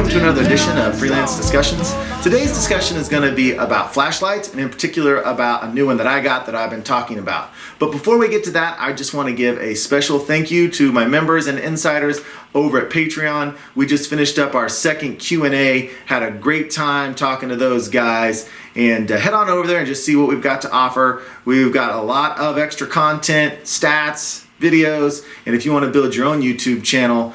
welcome to another edition of Freelance Discussions. Today's discussion is going to be about flashlights, and in particular about a new one that I got that I've been talking about. But before we get to that, I just want to give a special thank you to my members and insiders over at Patreon. We just finished up our second Q&A, had a great time talking to those guys, and head on over there and just see what we've got to offer. We've got a lot of extra content, stats, videos, and if you want to build your own YouTube channel,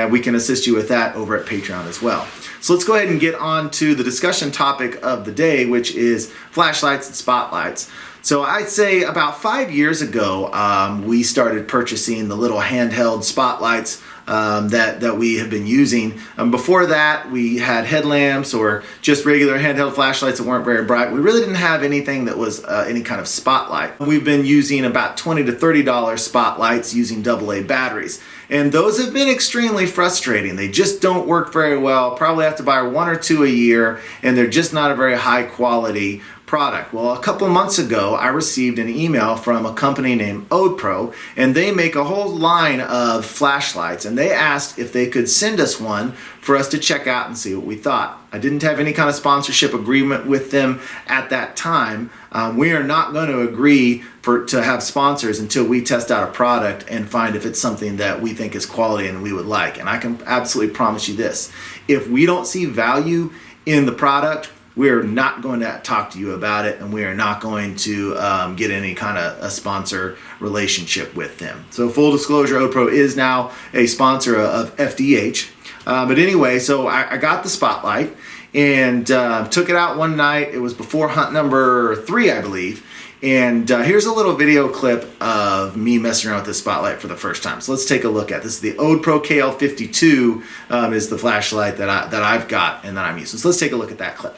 we can assist you with that over at Patreon as well. So let's go ahead and get on to the discussion topic of the day, which is flashlights and spotlights. So I'd say about 5 years ago, we started purchasing the little handheld spotlights that we have been using. Before that, we had headlamps or just regular handheld flashlights that weren't very bright. We really didn't have anything that was any kind of spotlight. We've been using about $20 to $30 spotlights using AA batteries. And those have been extremely frustrating. They just don't work very well. Probably have to buy one or two a year, and they're just not a very high quality product. Well, a couple months ago, I received an email from a company named OdePro, and they make a whole line of flashlights, and they asked if they could send us one for us to check out and see what we thought. I didn't have any kind of sponsorship agreement with them at that time. We are not going to agree to have sponsors until we test out a product and find if it's something that we think is quality and we would like. And I can absolutely promise you this: if we don't see value in the product, we're not going to talk to you about it, and we are not going to get any kind of a sponsor relationship with them. So full disclosure, OdePro is now a sponsor of FDH. But anyway, so I got the spotlight and took it out one night. It was before hunt number 3, I believe. And here's a little video clip of me messing around with this spotlight for the first time. So let's take a look at this. The OdePro KL52 is the flashlight that I've got and that I'm using. So let's take a look at that clip.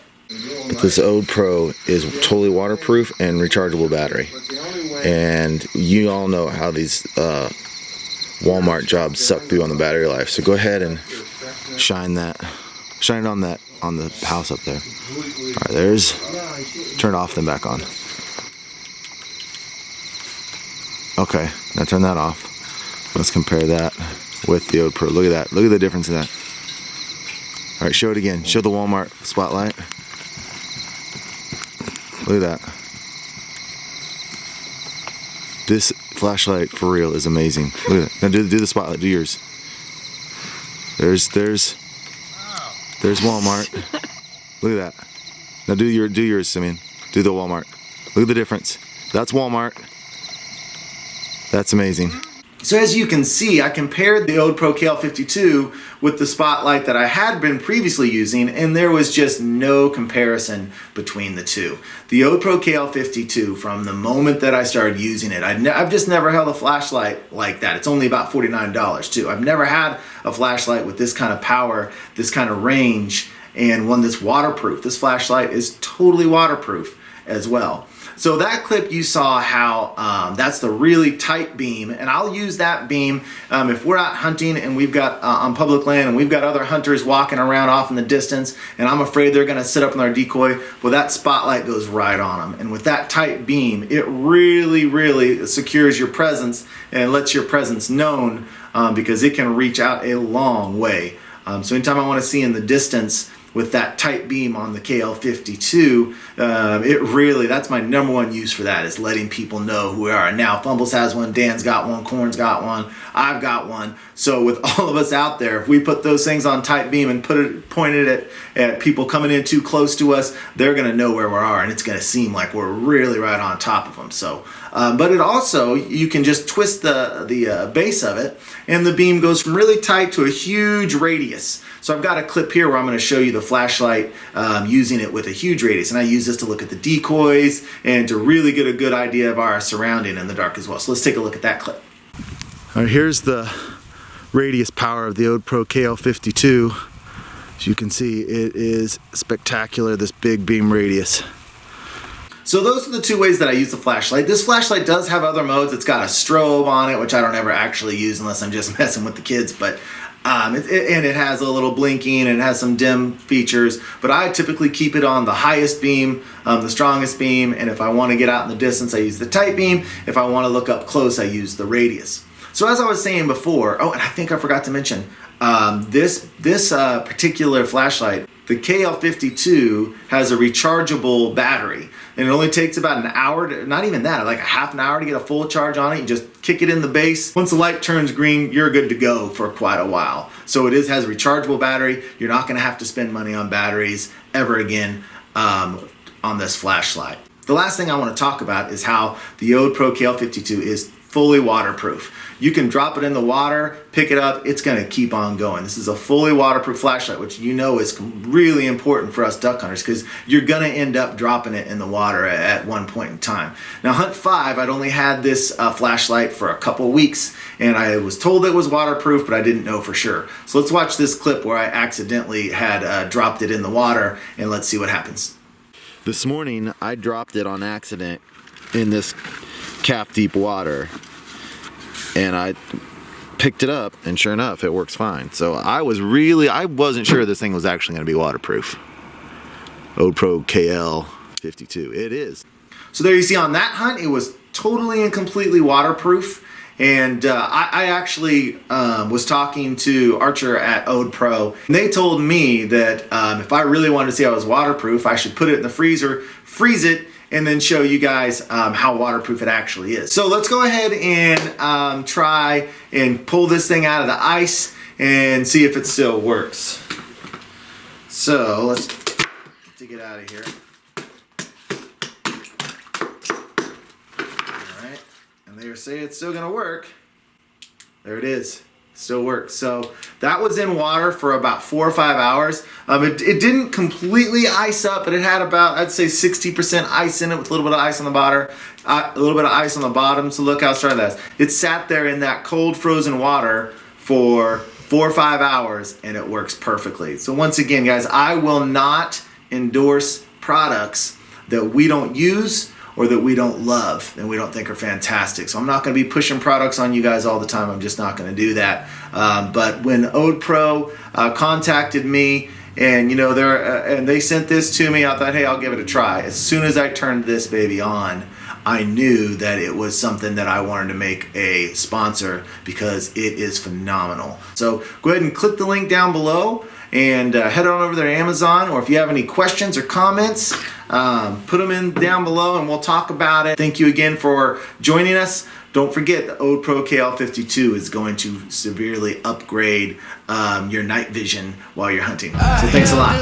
This OdePro is totally waterproof and rechargeable battery, and you all know how these Walmart jobs suck through on the battery life. So go ahead and shine it on the house up there. All right, turn it off, then back on. Okay, now turn that off. Let's compare that with the OdePro. Look at that. Look at the difference in that. All right, show it again. Show the Walmart spotlight. Look at that. This flashlight for real is amazing. Look at that. Now do the spotlight. Do yours. There's Walmart. Look at that. Now do yours, Simeon. Do the Walmart. Look at the difference. That's Walmart. That's amazing. So as you can see, I compared the OdePro KL52 with the spotlight that I had been previously using, and there was just no comparison between the two. The OdePro KL52, from the moment that I started using it, I've just never held a flashlight like that. It's only about $49 too. I've never had a flashlight with this kind of power, this kind of range, and one that's waterproof. This flashlight is totally waterproof as well. So that clip, you saw how that's the really tight beam, and I'll use that beam if we're out hunting and we've got on public land and we've got other hunters walking around off in the distance, and I'm afraid they're going to sit up in their decoy. Well, that spotlight goes right on them, and with that tight beam, it really secures your presence and lets your presence known because it can reach out a long way. So anytime I want to see in the distance with that tight beam on the KL52, that's my number one use for that, is letting people know who we are. Now, Fumbles has one, Dan's got one, Corn's got one, I've got one. So with all of us out there, if we put those things on tight beam and pointed it at people coming in too close to us, they're gonna know where we are, and it's gonna seem like we're really right on top of them. So, but it also, you can just twist the base of it, and the beam goes from really tight to a huge radius. So I've got a clip here where I'm going to show you the flashlight using it with a huge radius, and I use this to look at the decoys and to really get a good idea of our surrounding in the dark as well. So let's take a look at that clip. All right, here's the radius power of the OdePro KL52. As you can see, it is spectacular, this big beam radius. So those are the two ways that I use the flashlight. This flashlight does have other modes. It's got a strobe on it, which I don't ever actually use unless I'm just messing with the kids, but and it has a little blinking and it has some dim features, but I typically keep it on the highest beam, the strongest beam, and if I want to get out in the distance, I use the tight beam. If I want to look up close, I use the radius. So as I was saying before, oh, and I think I forgot to mention, this particular flashlight, the KL52, has a rechargeable battery. And it only takes about an hour, not even that, like a half an hour to get a full charge on it. You just kick it in the base. Once the light turns green, you're good to go for quite a while. So it has a rechargeable battery. You're not gonna have to spend money on batteries ever again on this flashlight. The last thing I want to talk about is how the OdePro KL52 is fully waterproof. You can drop it in the water, pick it up, it's gonna keep on going. This is a fully waterproof flashlight, which you know is really important for us duck hunters because you're gonna end up dropping it in the water at one point in time. Now Hunt 5, I'd only had this flashlight for a couple weeks and I was told it was waterproof, but I didn't know for sure. So let's watch this clip where I accidentally had dropped it in the water and let's see what happens. This morning I dropped it on accident in this calf deep water and I picked it up and sure enough it works fine. So I wasn't sure this thing was actually going to be waterproof. OdePro KL52, it is. So there you see on that hunt it was totally and completely waterproof. And I actually was talking to Archer at OdePro, and they told me that if I really wanted to see how it was waterproof, I should put it in the freezer, freeze it, and then show you guys how waterproof it actually is. So let's go ahead and try and pull this thing out of the ice and see if it still works. So let's take it out of here. They say it's still gonna work. There it is, still works. So that was in water for about 4 or 5 hours. It didn't completely ice up, but it had about, I'd say 60% ice in it with a little bit of ice on the bottom. So look how strong that is. It sat there in that cold frozen water for 4 or 5 hours and it works perfectly. So once again, guys, I will not endorse products that we don't use or that we don't love and we don't think are fantastic. So I'm not going to be pushing products on you guys all the time. I'm just not going to do that. But when OdePro contacted me and and they sent this to me, I thought, hey, I'll give it a try. As soon as I turned this baby on, I knew that it was something that I wanted to make a sponsor because it is phenomenal. So go ahead and click the link down below and head on over there to Amazon, or if you have any questions or comments, put them in down below and we'll talk about it. Thank you again for joining us. Don't forget the OdePro KL52 is going to severely upgrade your night vision while you're hunting. So thanks a lot.